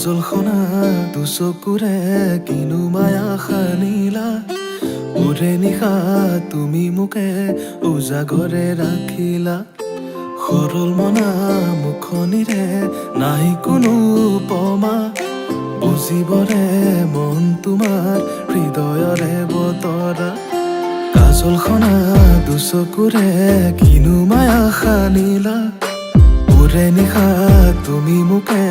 কাজল খনা দুচকুৰে কিনো মায়া সানিলা ওৰে নিশা তুমি মোকে উজাগৰে ৰাখিলা সৰল মনা মুখনিৰে নাই কোনো উপমা বুজিবৰে মন তোমাৰ হৃদয়ৰে বতৰা কাজল খনা দুচকুৰে কিনো মায়া সানিলা ওৰে নিশা তুমি মোকে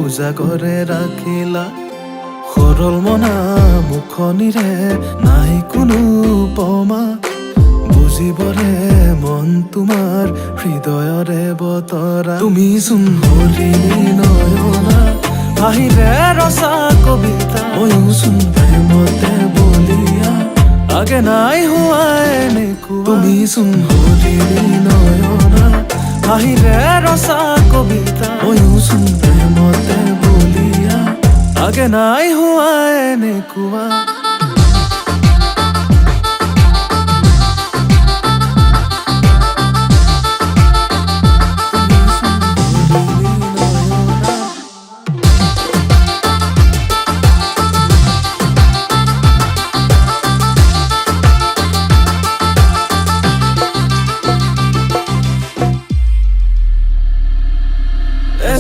উজাগৰে ৰাখিলা সৰল মনা মুখনিৰে নাই কোনো উপমা বুজিবৰে মন তোমাৰ হৃদয়ৰে বতৰা তুমি চোন হলি নয়না আহিৰে ৰচা কবিতা ময়ো চোন প্ৰেমতে বলিয়া আগে নাই হোৱা এনেকুৱা তুমি চোন হলি নয়না আহিৰে ৰচা কবিতা ময়ো চোন প্ৰেমতে বলিয়া আগে নাই হোৱা এনেকুৱা